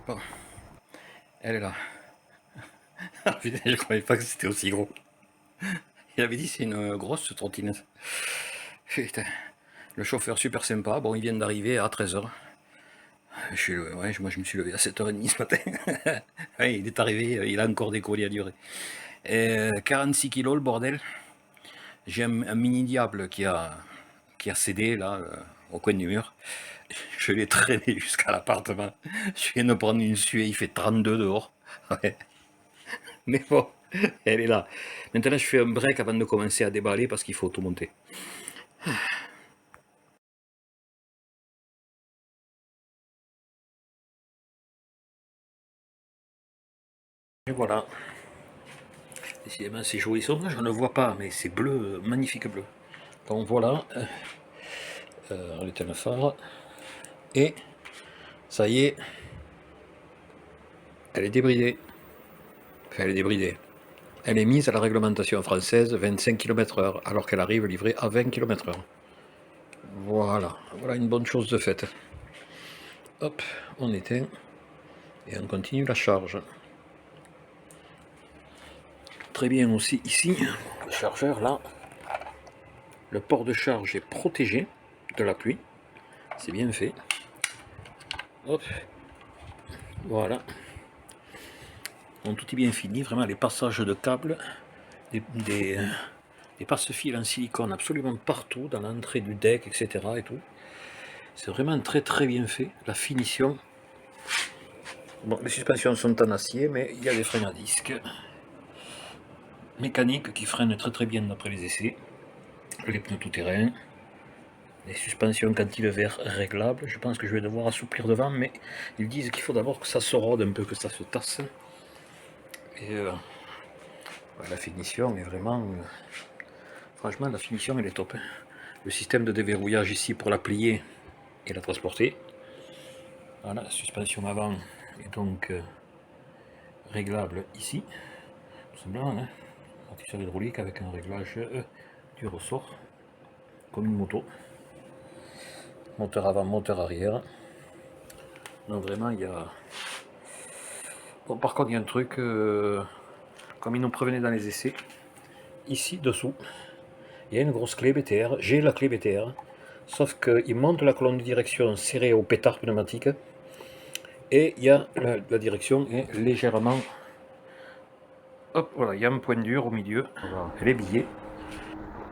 Bon, elle est là. Ah putain, je croyais pas que c'était aussi gros. Il avait dit c'est une grosse trottinette. Putain. Le chauffeur super sympa, bon il vient d'arriver à 13 h. Ouais, moi je me suis levé à 7 h 30 ce matin. Ouais, il est arrivé, il a encore décollé à durer. 46 kilos le bordel. J'ai un mini diable qui a cédé là, au coin du mur. Je l'ai traîné jusqu'à l'appartement. Je viens de prendre une suée, il fait 32 dehors. Ouais. Mais bon, elle est là. Maintenant je fais un break avant de commencer à déballer parce qu'il faut tout monter. Et voilà. Décidément c'est joli. Je ne vois pas, mais c'est bleu, magnifique bleu. Donc voilà, on éteint le phare. Et ça y est, elle est débridée. Enfin, elle est débridée. Elle est mise à la réglementation française 25 km/h, alors qu'elle arrive livrée à 20 km/h. Voilà, voilà une bonne chose de faite. Hop, on éteint et on continue la charge. Très bien aussi ici, le chargeur là, le port de charge est protégé de la pluie, c'est bien fait. Hop, voilà. Donc tout est bien fini, vraiment les passages de câbles, des passe-fils en silicone absolument partout, dans l'entrée du deck, etc. et tout. C'est vraiment très très bien fait, la finition. Bon, les suspensions sont en acier, mais il y a des freins à disque mécaniques qui freinent très très bien d'après les essais. Les pneus tout-terrain, les suspensions cantilever réglables. Je pense que je vais devoir assouplir devant, mais ils disent qu'il faut d'abord que ça se rôde un peu, que ça se tasse. Et la finition est vraiment... franchement, la finition elle est top. Le système de déverrouillage ici pour la plier et la transporter. Voilà, la suspension avant est donc réglable ici, tout simplement, hein. Amortisseur hydraulique avec un réglage du ressort, comme une moto. Moteur avant, moteur arrière. Donc vraiment, il y a... Bon, par contre, il y a un truc, comme ils nous prévenaient dans les essais, ici, dessous, il y a une grosse clé BTR. J'ai la clé BTR, sauf qu'il monte la colonne de direction serrée au pétard pneumatique, et il y a la direction est légèrement... Hop, voilà, il y a un point dur au milieu, voilà, elle est billée.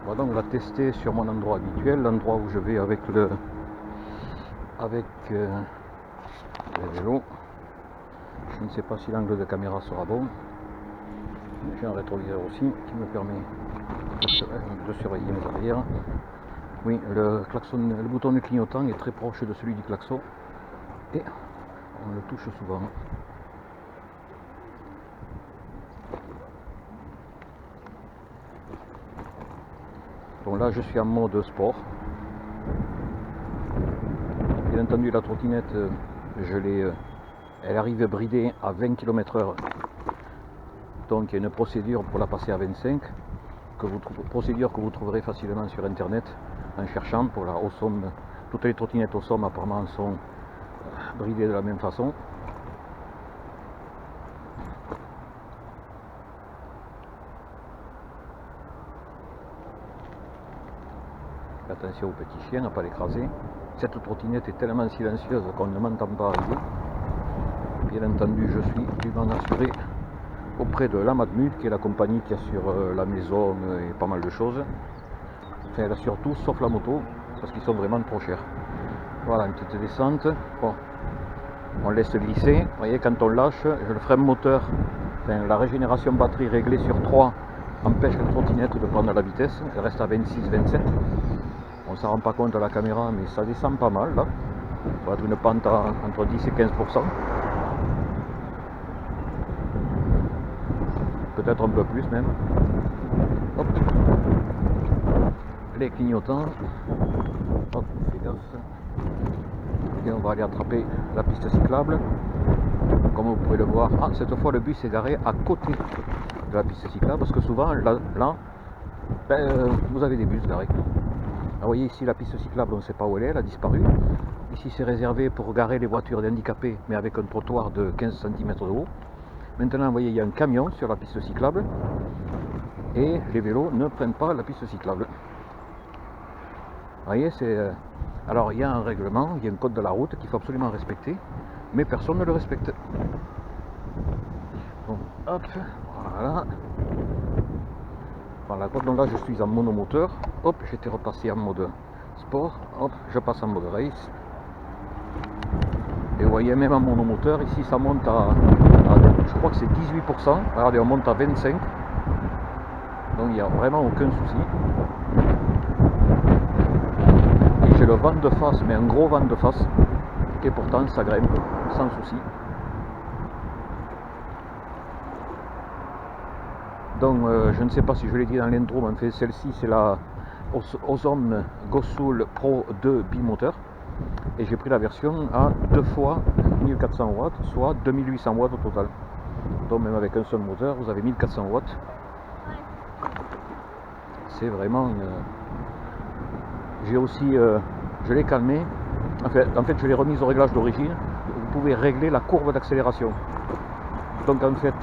On va donc la tester sur mon endroit habituel, l'endroit où je vais avec le vélo. Je ne sais pas si l'angle de caméra sera bon. J'ai un rétroviseur aussi qui me permet de surveiller mes arrières. Oui, le bouton de clignotant est très proche de celui du klaxon et on le touche souvent. Donc là je suis en mode sport. Bien entendu la trottinette, elle arrive bridée à 20 km/h. Donc il y a une procédure pour la passer à 25, procédure que vous trouverez facilement sur internet en cherchant pour la Awesome. Toutes les trottinettes Awesome apparemment sont bridées de la même façon. Attention aux petits chiens à ne pas l'écraser. Cette trottinette est tellement silencieuse qu'on ne m'entend pas arriver. Bien entendu, je suis dûment assuré auprès de la Madmut, qui est la compagnie qui assure la maison et pas mal de choses. Enfin, elle assure tout sauf la moto, parce qu'ils sont vraiment trop chers. Voilà, une petite descente. Bon, on laisse glisser. Vous voyez, quand on lâche, le frein moteur, enfin, la régénération batterie réglée sur 3 empêche la trottinette de prendre la vitesse. Elle reste à 26-27. On ne s'en rend pas compte à la caméra, mais ça descend pas mal là. On va être une pente entre 10 et 15%. Peut-être un peu plus même. Hop. Les clignotants. Hop, fais gaffe. Et on va aller attraper la piste cyclable. Comme vous pouvez le voir, cette fois le bus est garé à côté de la piste cyclable, parce que souvent là vous avez des bus garés. Alors, vous voyez ici la piste cyclable, on ne sait pas où elle a disparu. Ici c'est réservé pour garer les voitures handicapées, mais avec un trottoir de 15 cm de haut. Maintenant vous voyez, il y a un camion sur la piste cyclable et les vélos ne prennent pas la piste cyclable. Vous voyez, alors il y a un règlement, il y a un code de la route qu'il faut absolument respecter, mais personne ne le respecte. Donc hop, voilà. Voilà, donc là je suis en monomoteur, hop, j'étais repassé en mode sport, hop, je passe en mode race. Et vous voyez, même en monomoteur, ici ça monte à je crois que c'est 18%, regardez, on monte à 25%, donc il n'y a vraiment aucun souci. Et j'ai le vent de face, mais un gros vent de face, et pourtant ça grimpe sans souci. Donc je ne sais pas si je l'ai dit dans l'intro, mais en fait celle-ci c'est la Ozone Gossoul Pro 2 bimoteur. Et j'ai pris la version à 2 fois 1400 watts, soit 2800 watts au total. Donc même avec un seul moteur, vous avez 1400 watts. C'est vraiment... J'ai aussi... je l'ai calmé. En fait, je l'ai remise au réglage d'origine. Vous pouvez régler la courbe d'accélération. Donc en fait,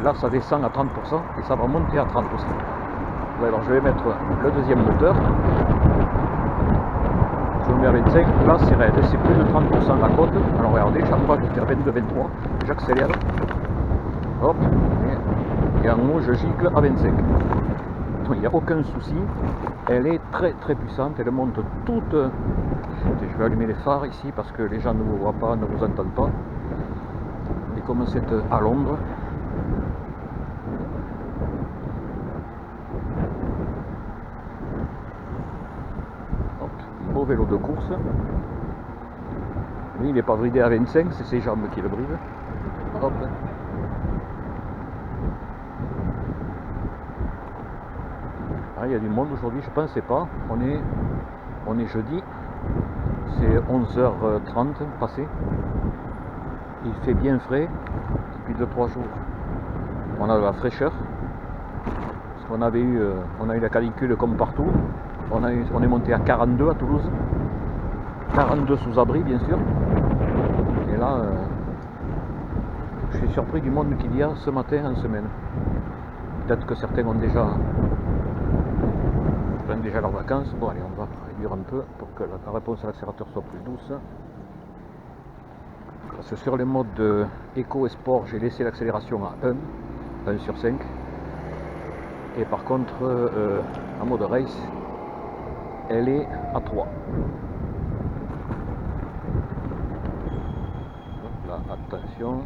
là ça descend à 30% et ça va monter à 30%. Alors je vais mettre le deuxième moteur. Je me mets à 25, là c'est raide, c'est plus de 30% la côte. Alors regardez, chaque fois je vais faire 22-23, j'accélère, hop, et en haut je gicle à 25. Donc il n'y a aucun souci, elle est très très puissante, elle monte toute... Je vais allumer les phares ici parce que les gens ne vous voient pas, ne vous entendent pas. Et comme c'est à Londres, beau vélo de course. Lui il n'est pas bridé à 25, c'est ses jambes qui le brident. Hop. Ah, il y a du monde aujourd'hui, je pensais pas. On est jeudi, c'est 11h30 passé. Il fait bien frais depuis 2-3 jours. On a de la fraîcheur. Parce qu'on avait eu, on a eu la canicule comme partout. On est monté à 42 à Toulouse, 42 sous abri bien sûr, et là je suis surpris du monde qu'il y a ce matin en semaine. Peut-être que certains prennent déjà leurs vacances. Bon allez, on va réduire un peu pour que la réponse à l'accélérateur soit plus douce. Parce que sur les modes éco et sport, j'ai laissé l'accélération à 1 sur 5, et par contre en mode race, elle est à 3. Là, attention.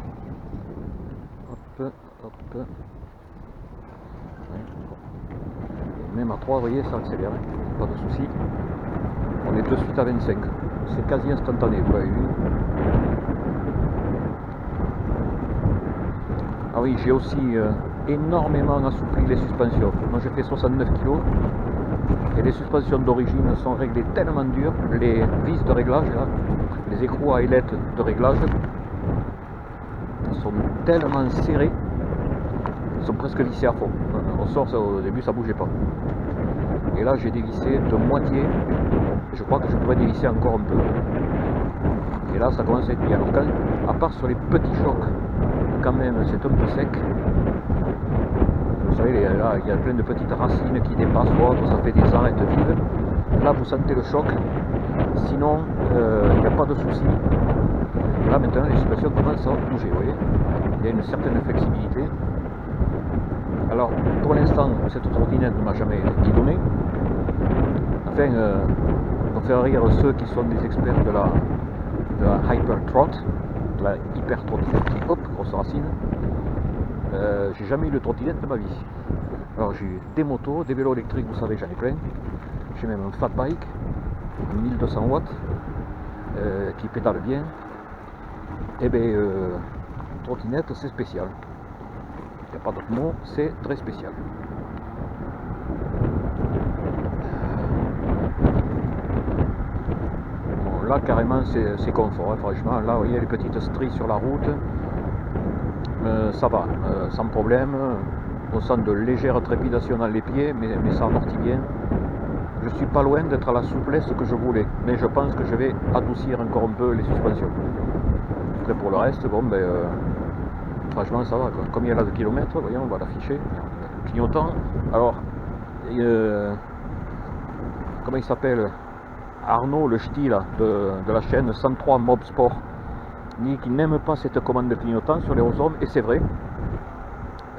Hop, hop. Et même à 3, vous voyez, ça accélère. Pas de souci. On est de suite à 25. C'est quasi instantané, vous l'avez vu. Ah oui, j'ai aussi énormément assoupli les suspensions. Moi j'ai fait 69 kg. Et les suspensions d'origine sont réglées tellement dures, les vis de réglage, là, les écrous à ailettes de réglage sont tellement serrés, ils sont presque vissés à fond. On sort, au début ça bougeait pas. Et là j'ai dévissé de moitié, je crois que je pourrais dévisser encore un peu. Et là ça commence à être bien. Alors quand, à part sur les petits chocs, quand même c'est un peu sec. Vous savez, là, il y a plein de petites racines qui dépassent, ça fait des arêtes vives. Là, vous sentez le choc. Sinon, il n'y a pas de souci. Là, maintenant, les suspensions commencent à bouger, vous voyez. Il y a une certaine flexibilité. Alors, pour l'instant, cette trottinette ne m'a jamais guidonné. Enfin, pour faire rire ceux qui sont des experts de de la Hyper Trot, de la hyper trottinette, hop, grosse racine. J'ai jamais eu de trottinette de ma vie. Alors j'ai eu des motos, des vélos électriques, vous savez, j'en ai plein. J'ai même un fat bike, 1200 watts, qui pédale bien. Et bien, trottinette, c'est spécial. Il n'y a pas d'autre mot, c'est très spécial. Bon, là, carrément, c'est confort, hein, franchement. Là, vous voyez les petites stries sur la route. Ça va, sans problème. On sent de légères trépidations dans les pieds, mais ça amortit bien. Je suis pas loin d'être à la souplesse que je voulais, mais je pense que je vais adoucir encore un peu les suspensions. Après pour le reste, bon ben franchement ça va quoi. Comme il y a là de kilomètres, voyons, on va l'afficher. Clignotant. Alors comment il s'appelle, Arnaud le ch'ti là, de la chaîne 103 Mob Sport, dit qu'il n'aime pas cette commande de clignotant sur les Rosom, et c'est vrai.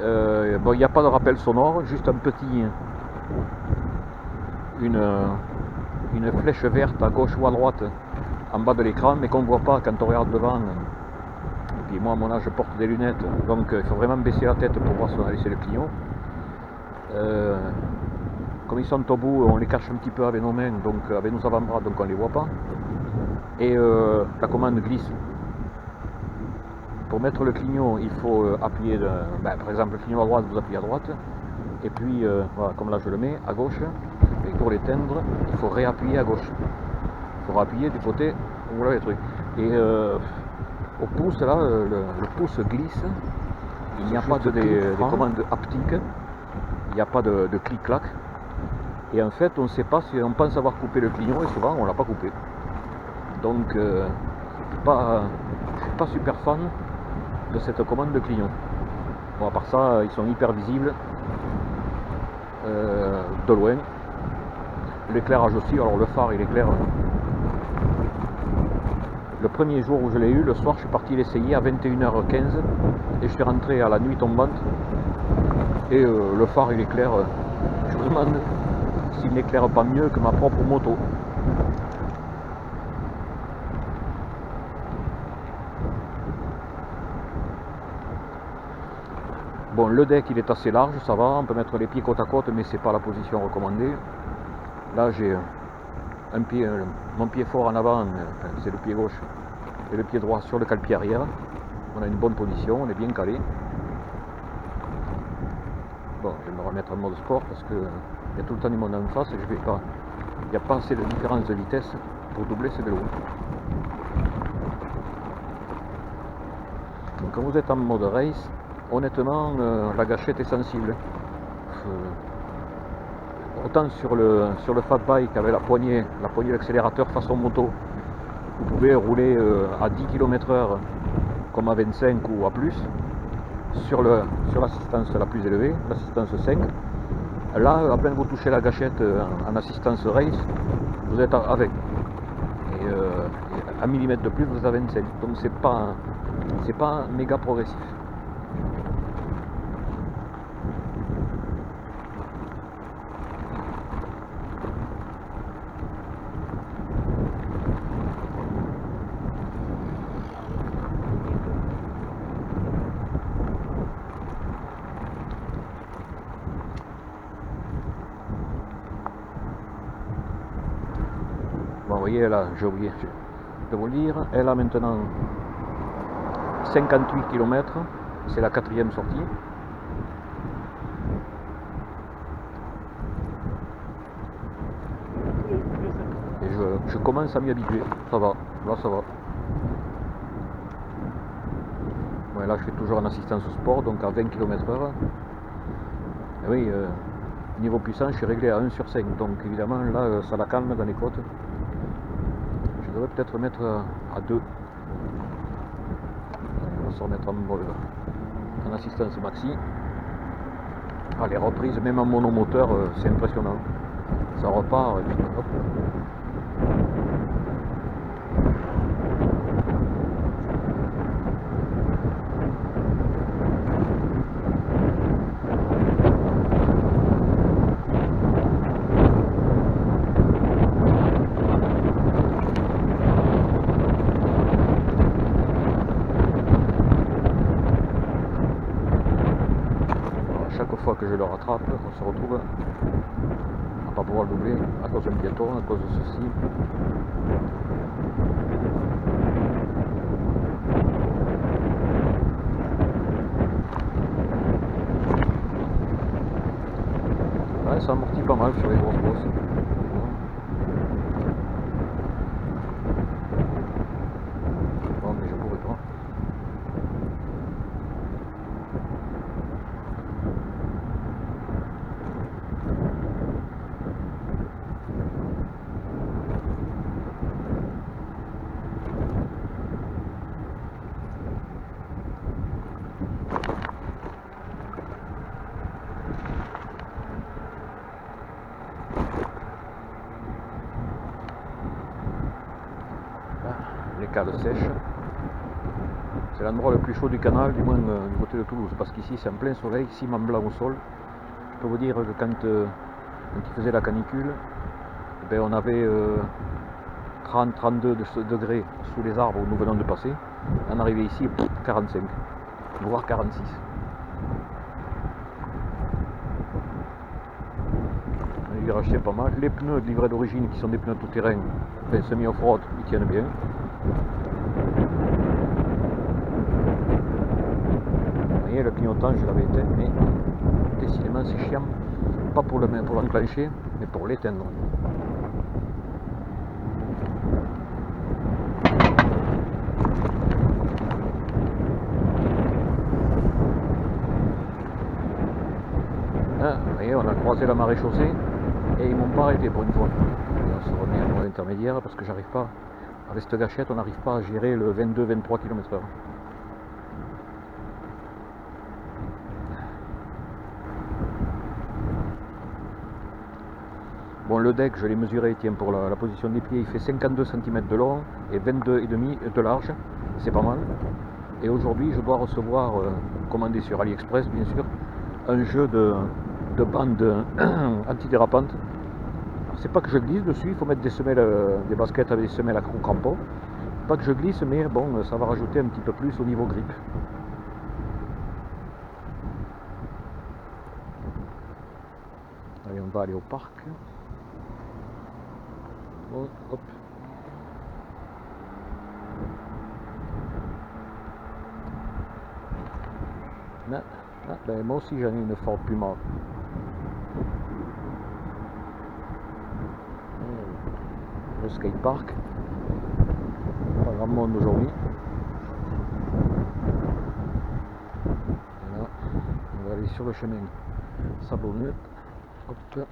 Bon, il n'y a pas de rappel sonore, juste un petit une flèche verte à gauche ou à droite en bas de l'écran, mais qu'on ne voit pas quand on regarde devant. Et puis moi à mon âge je porte des lunettes, donc il faut vraiment baisser la tête pour voir si on a laissé le clignot. Comme ils sont au bout, on les cache un petit peu avec nos mains, donc avec nos avant-bras, donc on ne les voit pas. Et la commande glisse. Pour mettre le clignot, il faut appuyer, par exemple le clignot à droite, vous appuyez à droite, et puis voilà, comme là je le mets, à gauche, et pour l'éteindre, il faut réappuyer à gauche. Il faut réappuyer du côté où vous l'avez le truc. Et au pouce, là, le pouce glisse, il n'y a pas des commandes haptiques, il n'y a pas de clic-clac, et en fait on ne sait pas si on pense avoir coupé le clignot, et souvent on ne l'a pas coupé. Donc je ne suis pas super fan de cette commande de clignot. Bon, à part ça, ils sont hyper visibles de loin. L'éclairage aussi, alors le phare il éclaire. Le premier jour où je l'ai eu, le soir je suis parti l'essayer à 21h15 et je suis rentré à la nuit tombante et le phare il éclaire. Je me demande s'il n'éclaire pas mieux que ma propre moto. Bon, le deck il est assez large, ça va, on peut mettre les pieds côte à côte, mais c'est pas la position recommandée. Là j'ai un pied, mon pied fort en avant, c'est le pied gauche, et le pied droit sur le cale-pied arrière. On a une bonne position, on est bien calé. Bon, je vais me remettre en mode sport parce que il y a tout le temps du monde en face et je vais pas. Il n'y a pas assez de différence de vitesse pour doubler ces vélos. Donc quand vous êtes en mode race, honnêtement la gâchette est sensible. Autant sur le fat bike avec la poignée d'accélérateur façon moto, vous pouvez rouler à 10 km/h comme à 25 ou à plus. Sur l'assistance la plus élevée, l'assistance 5, là à peine vous touchez la gâchette en assistance race, vous êtes à 20. Et à millimètre de plus vous êtes à 25. Donc c'est pas méga progressif. Bon, vous voyez là, j'ai oublié de vous le dire, elle a maintenant 58 km, c'est la 4e sortie. Et je commence à m'y habituer, ça va, là ça va. Ouais, là je suis toujours en assistance sport, donc à 20 km/h. Et oui, niveau puissance, je suis réglé à 1/5, donc évidemment là ça la calme dans les côtes. Je devrais peut-être mettre à 2. On va se remettre en assistance maxi. Ah, les reprises, même en monomoteur, c'est impressionnant. Ça repart et puis hop. fois que je le rattrape, on se retrouve à ne pas pouvoir le doubler à cause d'un piéton, à cause de ceci. Ouais, ça amortit pas mal sur les grosses bosses. Bon, mais je pourrais pas. Les cales sèches. C'est l'endroit le plus chaud du canal, du moins du côté de Toulouse, parce qu'ici c'est en plein soleil, ciment blanc au sol. Je peux vous dire que quand il faisait la canicule, eh bien, on avait 30-32 degrés sous les arbres où nous venons de passer. On arrivait ici, 45, voire 46. Il rachetait pas mal. Les pneus de livret d'origine qui sont des pneus tout-terrain, enfin, semi-off-road, ils tiennent bien. Vous voyez, le clignotant, je l'avais éteint, mais décidément c'est chiant. Pas pour l'enclencher, mais pour l'éteindre. Vous voyez, on a croisé la marée chaussée et ils m'ont pas arrêté pour une fois. Et on se remet à voie intermédiaire parce que j'arrive pas, avec cette gâchette, on n'arrive pas à gérer le 22-23 km/h. Bon, le deck, je l'ai mesuré, tiens, pour la position des pieds, il fait 52 cm de long et 22,5 de large, c'est pas mal. Et aujourd'hui, je dois recevoir, commandé sur AliExpress, bien sûr, un jeu de bandes antidérapantes. C'est pas que je glisse dessus, il faut mettre des semelles, des baskets avec des semelles à crampons. Pas que je glisse, mais bon, ça va rajouter un petit peu plus au niveau grip. Allez, on va aller au parc. Bon, hop. Non, non, ben moi aussi j'en ai une Ford Puma. Le skatepark. Pas grand monde aujourd'hui. Voilà. On va aller sur le chemin sablonneux. Hop.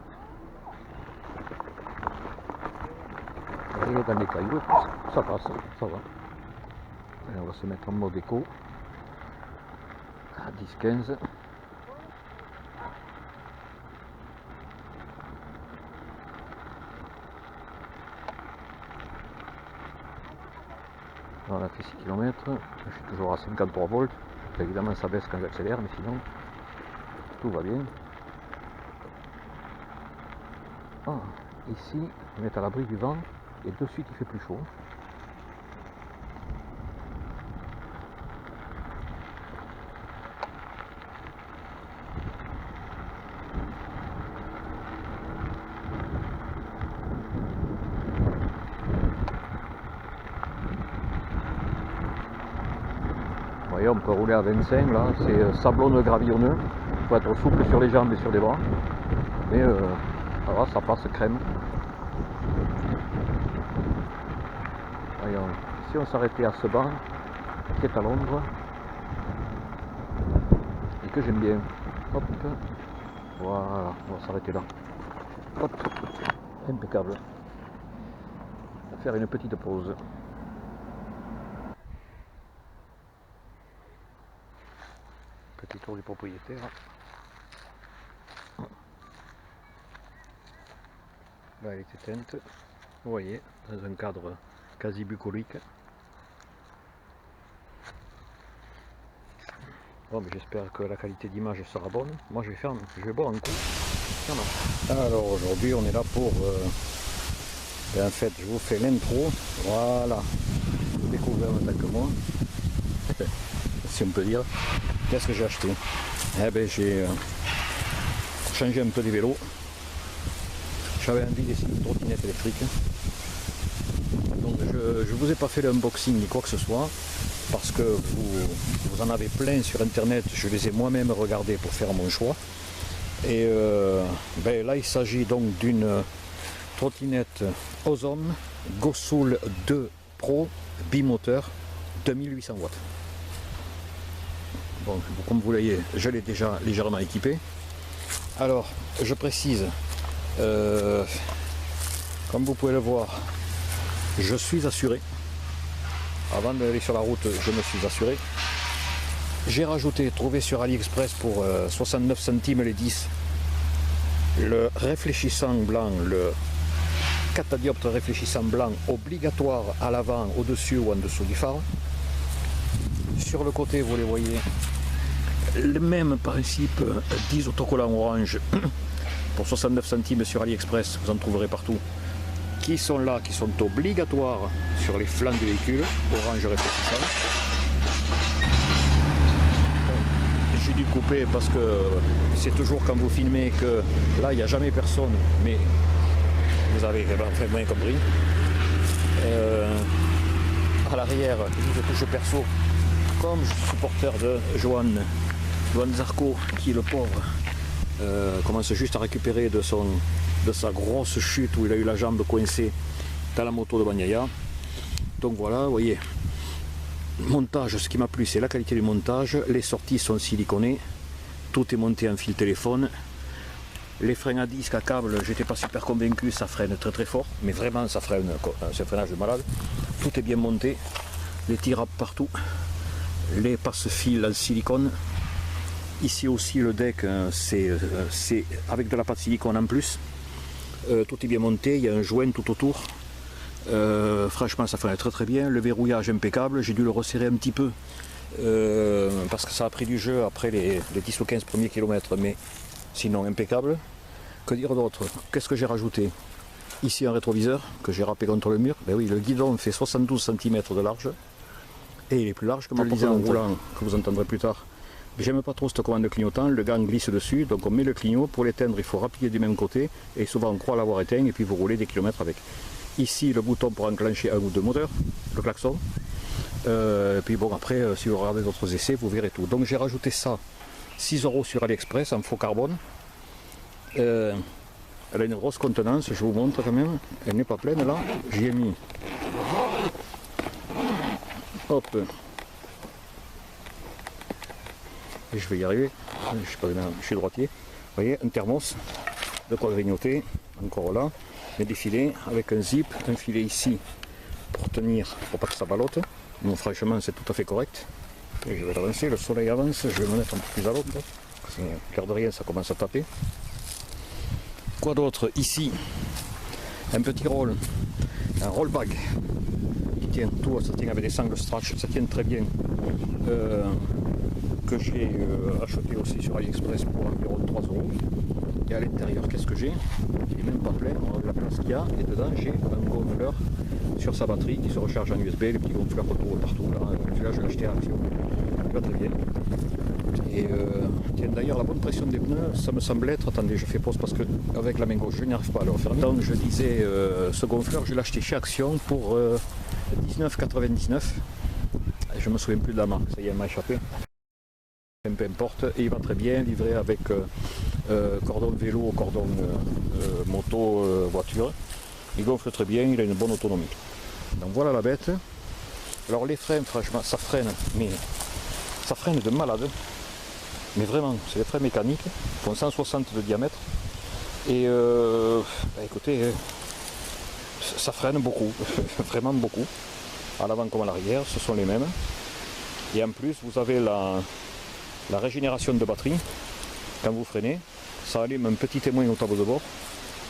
Et dans les cailloux, ça passe, ça va. Et on va se mettre en mode éco. À 10-15. On a fait 6 km, je suis toujours à 53 volts, évidemment ça baisse quand j'accélère, mais sinon tout va bien. Ah, ici on est à l'abri du vent et de suite il fait plus chaud. Vous voyez, on peut rouler à 25 là, c'est sablonneux gravillonneux, il faut être souple sur les jambes et sur les bras, mais voilà, ça passe crème. Voyons, si on s'arrêtait à ce banc qui est à l'ombre et que j'aime bien, hop, voilà, on va s'arrêter là, hop, impeccable, on va faire une petite pause. Petit tour du propriétaire. Là elle est éteinte, vous voyez, dans un cadre quasi bucolique. Bon, mais j'espère que la qualité d'image sera bonne. Moi je vais boire un coup. Voilà. Alors aujourd'hui on est là pour en fait je vous fais l'intro. Voilà. Vous découvrez en même temps que moi. Si on peut dire. Qu'est-ce que j'ai acheté? Eh ben j'ai changer un peu des vélos. J'avais envie d'essayer une trottinette électrique. Donc je ne vous ai pas fait l'unboxing ni quoi que ce soit, parce que vous en avez plein sur internet, je les ai moi-même regardés pour faire mon choix. Et là il s'agit donc d'une trottinette Ozone Gosoul 2 Pro bimoteur 2800 watts. Bon, comme vous voyez, je l'ai déjà légèrement équipé. Alors, je précise, comme vous pouvez le voir, je suis assuré. Avant d'aller sur la route, je me suis assuré. J'ai rajouté, trouvé sur AliExpress pour 69 centimes les 10, le réfléchissant blanc, le catadioptre réfléchissant blanc obligatoire à l'avant, au-dessus ou en dessous du phare. Sur le côté, vous les voyez, le même principe, 10 autocollants orange pour 69 centimes sur AliExpress, vous en trouverez partout, qui sont là, qui sont obligatoires sur les flancs du véhicule, orange réfléchissant. J'ai dû couper parce que c'est toujours quand vous filmez que là il n'y a jamais personne, mais vous avez enfin bien compris. À l'arrière, je touche perso, comme je suis supporter de Johan Zarco, qui est le pauvre, commence juste à récupérer de sa grosse chute où il a eu la jambe coincée dans la moto de Bagnaia. Donc voilà, vous voyez, montage, ce qui m'a plu c'est la qualité du montage, les sorties sont siliconées, tout est monté en fil téléphone, les freins à disque à câble, j'étais pas super convaincu, ça freine très très fort, mais vraiment ça freine, c'est un freinage de malade, tout est bien monté, les tirapes partout, les passe-fils en silicone, ici aussi le deck c'est avec de la pâte silicone en plus, tout est bien monté, il y a un joint tout autour. Franchement ça freine très très bien, le verrouillage impeccable, j'ai dû le resserrer un petit peu parce que ça a pris du jeu après les 10 ou 15 premiers kilomètres, mais sinon impeccable. Que dire d'autre? Qu'est-ce que j'ai rajouté? Ici un rétroviseur que j'ai râpé contre le mur. Ben oui, le guidon fait 72 cm de large et il est plus large que ma porte en roulant, que vous entendrez plus tard. J'aime pas trop cette commande de clignotant, le gant glisse dessus, donc on met le clignot, pour l'éteindre il faut rappuyer du même côté, et souvent on croit l'avoir éteint et puis vous roulez des kilomètres avec. Ici le bouton pour enclencher un ou deux moteurs, le klaxon, et puis bon après si vous regardez d'autres essais vous verrez tout. Donc j'ai rajouté ça, 6 € sur AliExpress en faux carbone. Elle a une grosse contenance, je vous montre quand même, elle n'est pas pleine là, j'y ai mis, hop, et je vais y arriver, je suis droitier, vous voyez, un thermos, de quoi grignoter, encore là, mais des filets avec un zip, un filet ici pour tenir, pour pas que ça ballotte. Bon, franchement c'est tout à fait correct. Et je vais l'avancer, le soleil avance, je vais me mettre un peu plus à l'autre, l'air de rien ça commence à taper. Quoi d'autre? Ici, un petit roll, un roll bag qui tient tout, ça tient avec des sangles stretch, ça tient très bien, que j'ai acheté aussi sur AliExpress pour environ 3 €. Et à l'intérieur, qu'est-ce que j'ai? Il n'est même pas plein, on regarde la place qu'il y a, et dedans j'ai un gonfleur sur sa batterie qui se recharge en USB, les petits gonfleurs retour partout, là, celui-là je l'ai acheté à Action, il va très bien. Et tiens, d'ailleurs la bonne pression des pneus, ça me semble être, attendez je fais pause parce que avec la main gauche je n'arrive pas à le refermer. Donc je disais, ce gonfleur je l'ai acheté chez Action pour 19,99 €, je me souviens plus de la marque, ça y est, elle m'a échappé. Peu importe, et il va très bien, livré avec cordon vélo, cordon moto, voiture. Il gonfle très bien, il a une bonne autonomie. Donc voilà la bête. Alors les freins, franchement, ça freine, mais ça freine de malade. Mais vraiment, c'est des freins mécaniques, ils font 160 de diamètre. Et écoutez, ça freine beaucoup, vraiment beaucoup. À l'avant comme à l'arrière, ce sont les mêmes. Et en plus, vous avez la régénération de batterie. Quand vous freinez, ça allume un petit témoin au tableau de bord,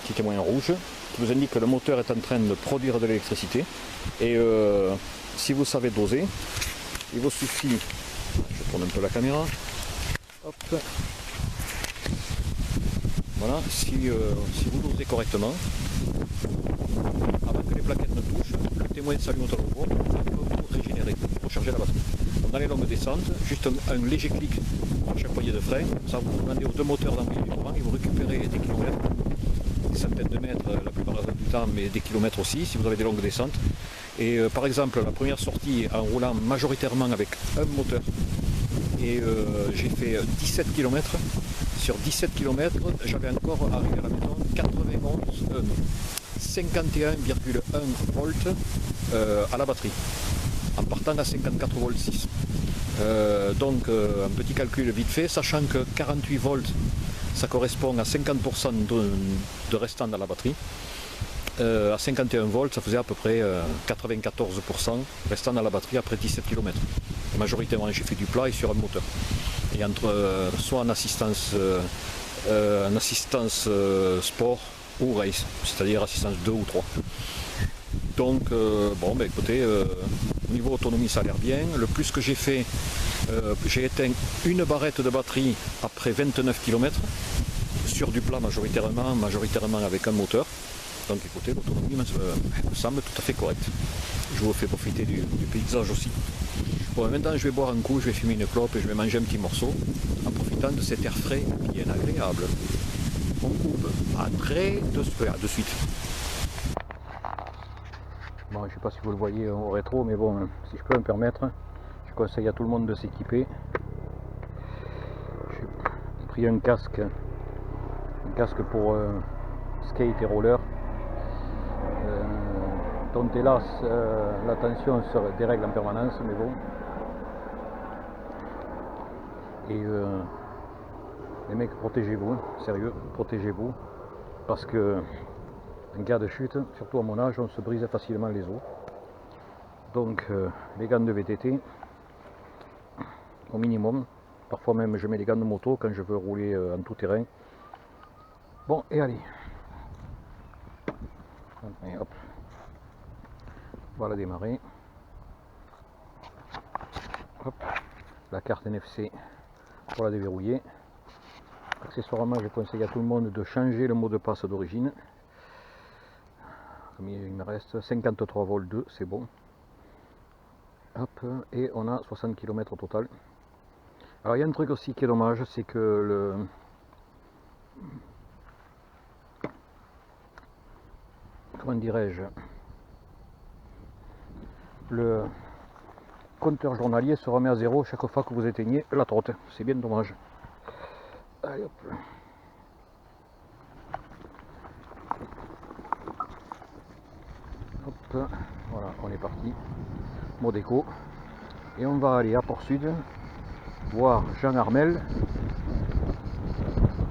petit témoin rouge, qui vous indique que le moteur est en train de produire de l'électricité. Et si vous savez doser, il vous suffit, je tourne un peu la caméra, hop, voilà, si vous dosez correctement, avant que les plaquettes ne touchent, le témoin s'allume au tableau de bord, pour vous régénérer, pour charger la batterie. Dans les longues descentes, juste un léger clic sur chaque foyer de frein. Ça vous demandez aux deux moteurs d'envoyer du courant et vous récupérez des kilomètres, des centaines de mètres la plupart du temps, mais des kilomètres aussi si vous avez des longues descentes. Et par exemple, la première sortie en roulant majoritairement avec un moteur, et j'ai fait 17 km. Sur 17 km, j'avais encore arrivé à la maison 51,1 volts à la batterie, en partant à 54 volts 6. Donc un petit calcul vite fait, sachant que 48 volts, ça correspond à 50% de restant dans la batterie. À 51 volts, ça faisait à peu près 94% restant dans la batterie après 17 km. Majoritairement, j'ai fait du plat et sur un moteur. Et entre soit en assistance sport ou race, c'est-à-dire assistance 2 ou 3. Donc, bon, ben écoutez, niveau autonomie, ça a l'air bien. Le plus que j'ai fait, j'ai éteint une barrette de batterie après 29 km sur du plat majoritairement avec un moteur. Donc écoutez, l'autonomie me semble tout à fait correcte. Je vous fais profiter du paysage aussi. Bon, maintenant je vais boire un coup, je vais fumer une clope et je vais manger un petit morceau en profitant de cet air frais bien agréable. On coupe à de suite. Bon, je ne sais pas si vous le voyez au rétro, mais bon, si je peux me permettre, je conseille à tout le monde de s'équiper. J'ai pris un casque pour skate et roller. Dont hélas la tension se dérègle en permanence, mais bon. Et les mecs, protégez-vous, sérieux, protégez-vous, parce que en cas de chute, surtout à mon âge, on se brise facilement les os. Donc les gants de VTT au minimum. Parfois même je mets les gants de moto quand je veux rouler en tout terrain. Bon, et allez. Et hop. Voilà, démarrer. Hop. La carte NFC pour la déverrouiller. Accessoirement, je conseille à tout le monde de changer le mot de passe d'origine. Comme il me reste 53 volts 2, c'est bon. Hop, et on a 60 km au total. Alors il y a un truc aussi qui est dommage, c'est que comment dirais-je, le compteur journalier se remet à zéro chaque fois que vous éteignez la trotte. C'est bien dommage. Allez, hop. Hop, voilà, on est parti. Modeco. Et on va aller à Port-Sud voir Jean Armel.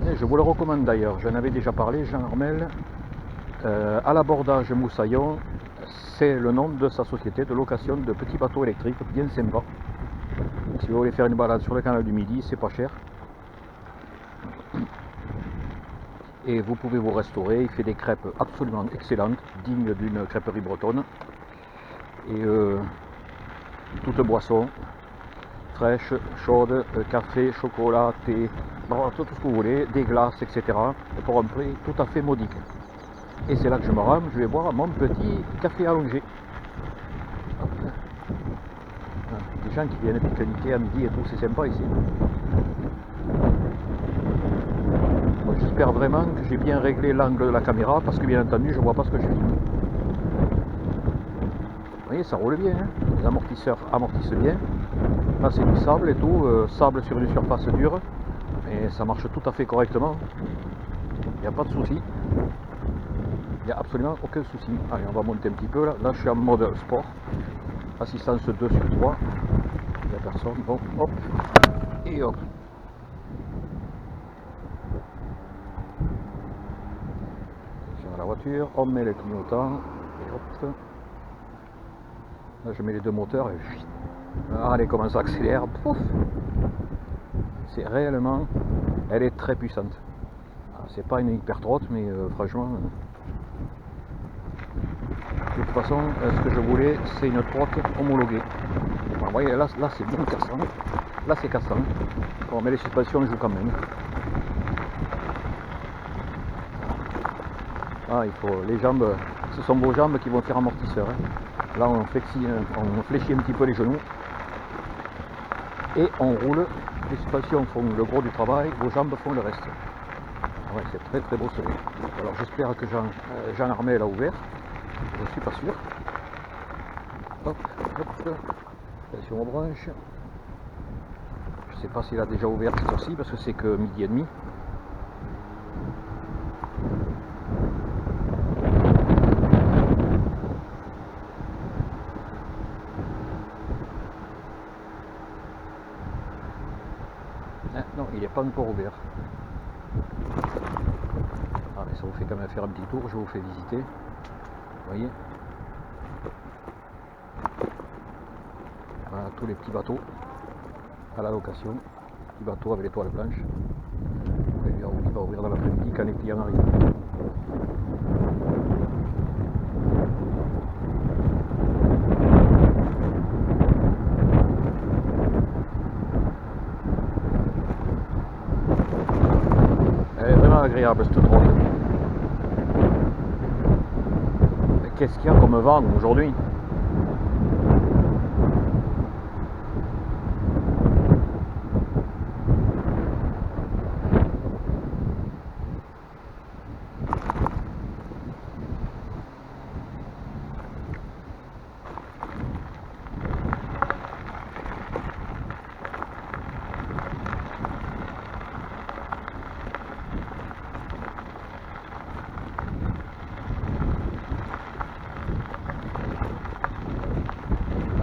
Et je vous le recommande d'ailleurs, j'en avais déjà parlé, Jean Armel. À l'abordage Moussaillon, c'est le nom de sa société de location de petits bateaux électriques, bien sympa. Si vous voulez faire une balade sur le canal du Midi, c'est pas cher. Et vous pouvez vous restaurer, il fait des crêpes absolument excellentes, dignes d'une crêperie bretonne. Et toute boisson, fraîche, chaude, café, chocolat, thé, tout ce que vous voulez, des glaces, etc. Et pour un prix tout à fait modique. Et c'est là que je me rends, je vais boire mon petit café allongé. Des gens qui viennent pique-niquer à midi et tout, c'est sympa ici. Bon, j'espère vraiment que j'ai bien réglé l'angle de la caméra, parce que bien entendu je vois pas ce que je fais. Vous voyez, ça roule bien, hein. Les amortisseurs amortissent bien. Là c'est du sable et tout, sable sur une surface dure, mais ça marche tout à fait correctement. Il n'y a pas de souci. Il n'y a absolument aucun souci. Allez, on va monter un petit peu là. Là je suis en mode sport. Assistance 2 sur 3. Il n'y a personne. Bon, hop. Et hop. Sur la voiture, on met le clignotant. Et hop. Là je mets les deux moteurs et allez, comment ça accélère. Pouf. C'est réellement, elle est très puissante. C'est pas une hyper trotte, mais franchement, de toute façon, ce que je voulais, c'est une trotte homologuée. Bon, vous voyez, là c'est bien cassant. Là c'est cassant. Bon, mais les suspensions jouent quand même. Ah, il faut les jambes, ce sont vos jambes qui vont faire amortisseur. Hein. Là on fléchit un petit peu les genoux et on roule les suspensions font le gros du travail, vos jambes font le reste. Ouais, c'est très très beau soleil. Alors j'espère que Jean Armel l'a ouvert, je suis pas sûr. Hop, hop, attention aux branches. Je sais pas s'il a déjà ouvert cette heure-ci parce que c'est que midi et demi. Ah, non, il n'est pas encore ouvert. Ah, mais ça vous fait quand même faire un petit tour, je vous fais visiter. Vous voyez, voilà tous les petits bateaux à la location. Petits bateaux avec les toiles blanches. Il va ouvrir dans l'après-midi quand les clients arrivent. Elle est vraiment agréable cette drogue. Qu'est-ce qu'il y a comme vent aujourd'hui?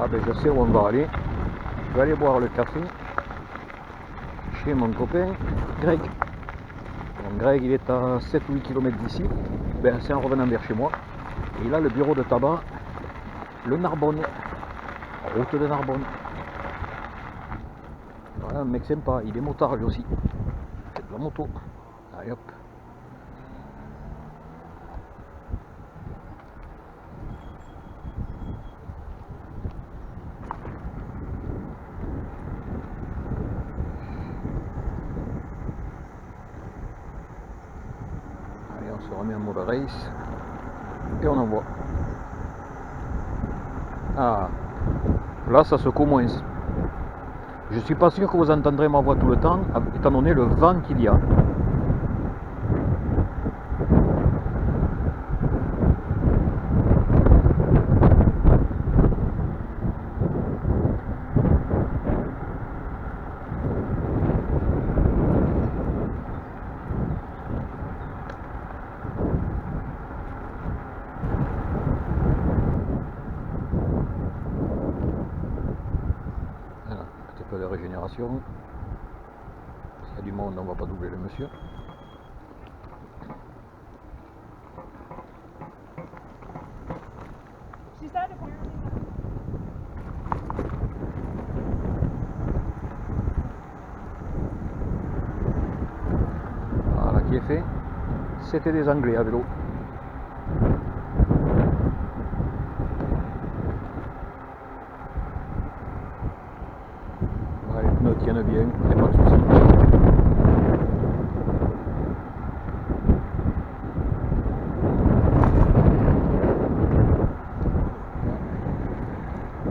Ah ben je sais où on va aller. Je vais aller boire le café chez mon copain Greg. Donc Greg il est à 7 ou 8 km d'ici. Ben, c'est en revenant vers chez moi. Et il a le bureau de tabac, le Narbonne, route de Narbonne. Voilà, un mec sympa, il est motard lui aussi. C'est de la moto. Allez hop. On se remet en mode race et on envoie. Ah, là ça secoue moins. Je suis pas sûr que vous entendrez ma voix tout le temps, étant donné le vent qu'il y a. De régénération. S'il y a du monde, on ne va pas doubler le monsieur. Voilà qui est fait. C'était des Anglais à vélo. Voilà, les pneus tiennent bien, il n'y a pas de souci.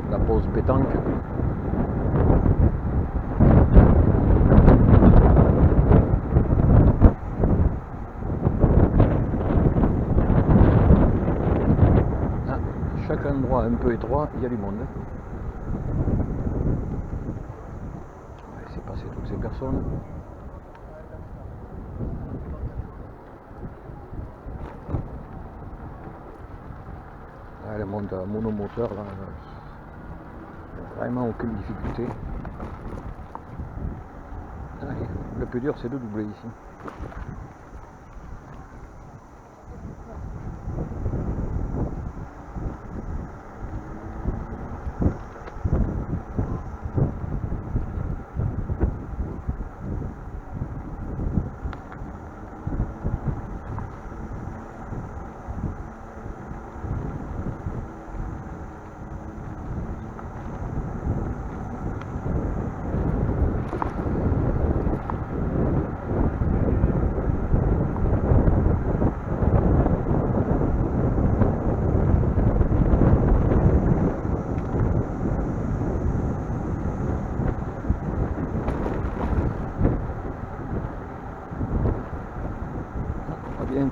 La pause pétanque. Ah, chaque endroit un peu étroit, il y a du monde. On va laisser passer toutes ces personnes. Ah, le monde monomoteur là. Vraiment aucune difficulté. Allez, le plus dur c'est de doubler ici.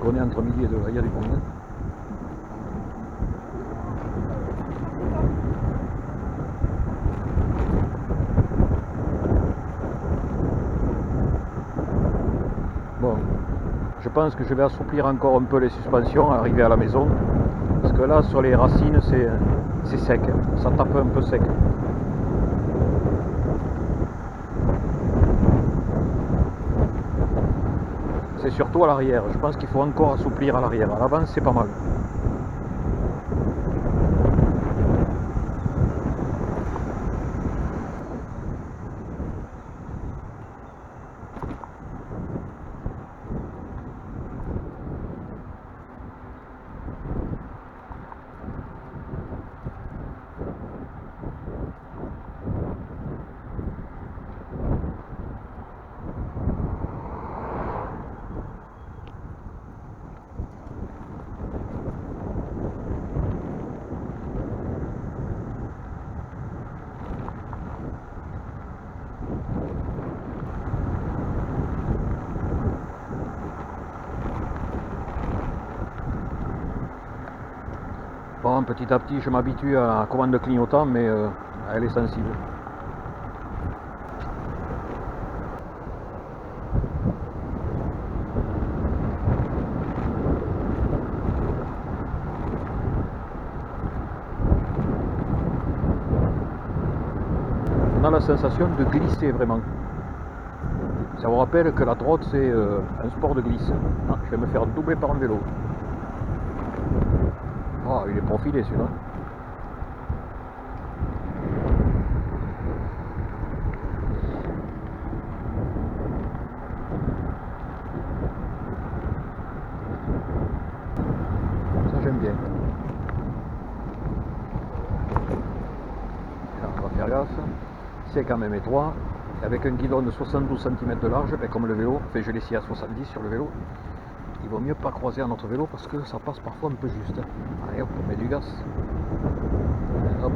on est entre midi et deux, il y a du monde. Bon, je pense que je vais assouplir encore un peu les suspensions, arriver à la maison. Parce que là, sur les racines, c'est sec, ça tape un peu sec. C'est surtout à l'arrière, je pense qu'il faut encore assouplir à l'arrière. À l'avant, c'est pas mal. Bon, petit à petit, je m'habitue à la commande de clignotant, mais elle est sensible. On a la sensation de glisser vraiment. Ça vous rappelle que la trotte, c'est un sport de glisse. Ah, je vais me faire doubler par un vélo. Oh, il est profilé celui-là. Ça j'aime bien. Alors, on va faire gaffe. C'est quand même étroit. Avec un guidon de 72 cm de large, ben comme le vélo, enfin je l'ai essayé à 70 sur le vélo. Il vaut mieux pas croiser à notre vélo parce que ça passe parfois un peu juste. Allez hop, on met du gaz. Hop.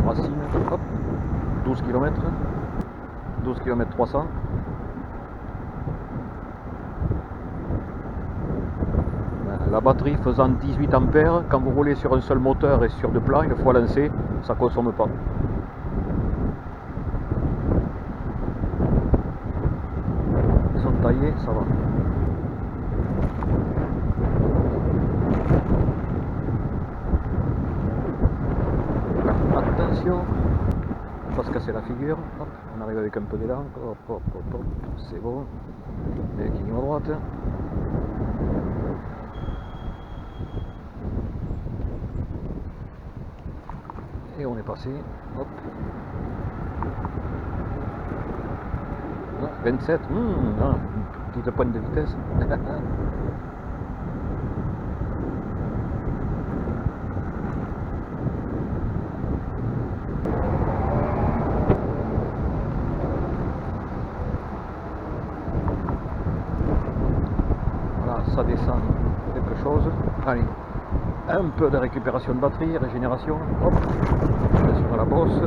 Racine, hop. 12 km. 12 km 300. La batterie faisant 18 ampères, quand vous roulez sur un seul moteur et sur deux plans, une fois lancé, ça ne consomme pas. Ils sont taillés, ça va. Attention, on va se casser la figure. Hop, on arrive avec un peu d'élan. Hop, hop, hop, hop. C'est bon. Et qui à droite. Et on est passé. Hop. 27. Une petite pointe de vitesse. Ça descend quelque chose. Allez, un peu de récupération de batterie, régénération. Hop, sur la bosse.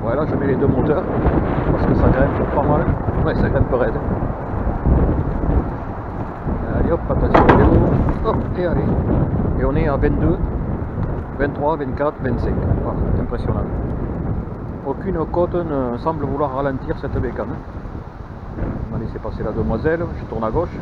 Voilà, je mets les deux moteurs parce que ça grimpe pas mal. Ouais, ça grimpe raide. Allez, hop, attention au vélo. Hop, et allez. Et on est à 22, 23, 24, 25. Voilà, impressionnant. Aucune côte ne semble vouloir ralentir cette bécane. On va laisser passer la demoiselle. Je tourne à gauche.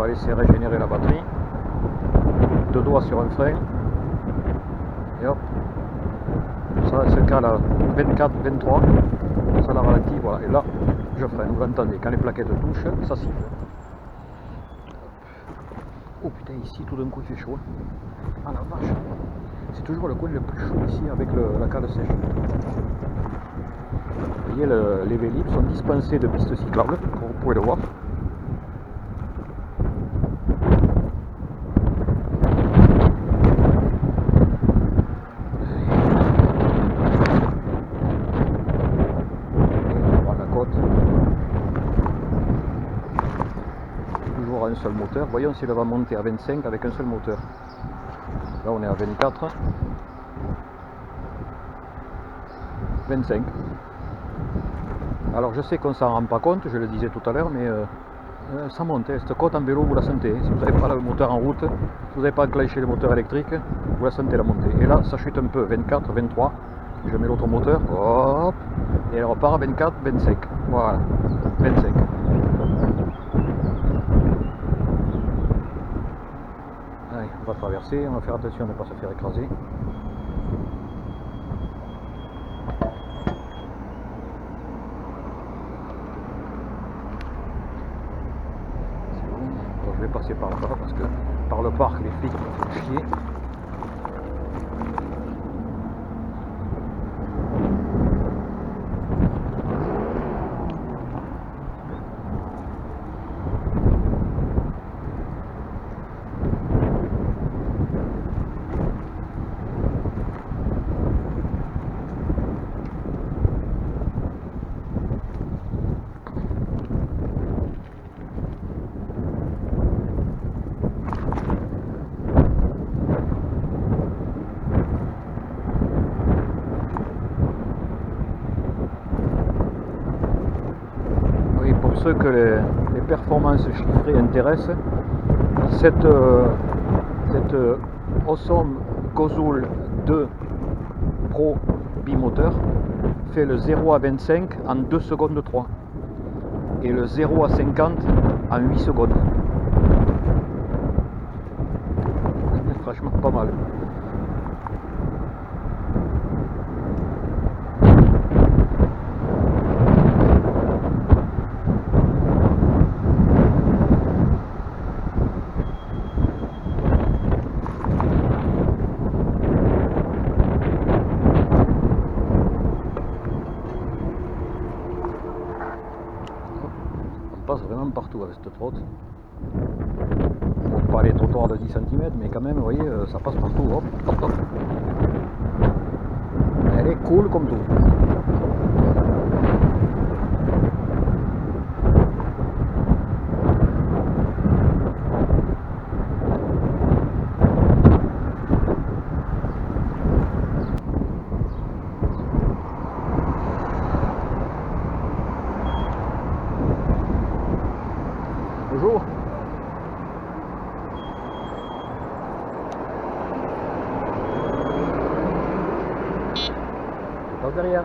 Laisser régénérer la batterie, deux doigts sur un frein et hop, ça se cale à 24, 23, ça la ralentit, voilà, et là je freine, vous l'entendez, quand les plaquettes touchent, ça siffle. Oh putain, ici tout d'un coup il fait chaud, ah la vache, c'est toujours le coin le plus chaud ici avec la cale sèche. Vous voyez, les Vélib sont dispensés de pistes cyclables, comme vous pouvez le voir. un seul moteur. Voyons s'il va monter à 25 avec un seul moteur. Là on est à 24. 25. Alors je sais qu'on s'en rend pas compte, je le disais tout à l'heure, mais ça monte. Cette côte en vélo, vous la sentez. Si vous n'avez pas le moteur en route, si vous n'avez pas enclenché le moteur électrique, vous la sentez la montée. Et là, ça chute un peu, 24, 23. Je mets l'autre moteur, hop, et elle repart à 24, 25. Voilà, 25. Allez, on va traverser, on va faire attention de ne pas se faire écraser. Je vais passer par là-bas parce que par le parc les flics me font chier. Pour ceux que les performances chiffrées intéressent, cette Awesome Gozul 2 Pro bimoteur fait le 0 à 25 en 2 secondes 3 et le 0 à 50 en 8 secondes. C'est franchement pas mal. Passe vraiment partout avec cette trotte. Bon, pas les trottoirs de 10 cm, mais quand même, vous voyez, ça passe partout. Hop, hop, hop. Elle est cool comme tout. Bonjour. Je passe derrière.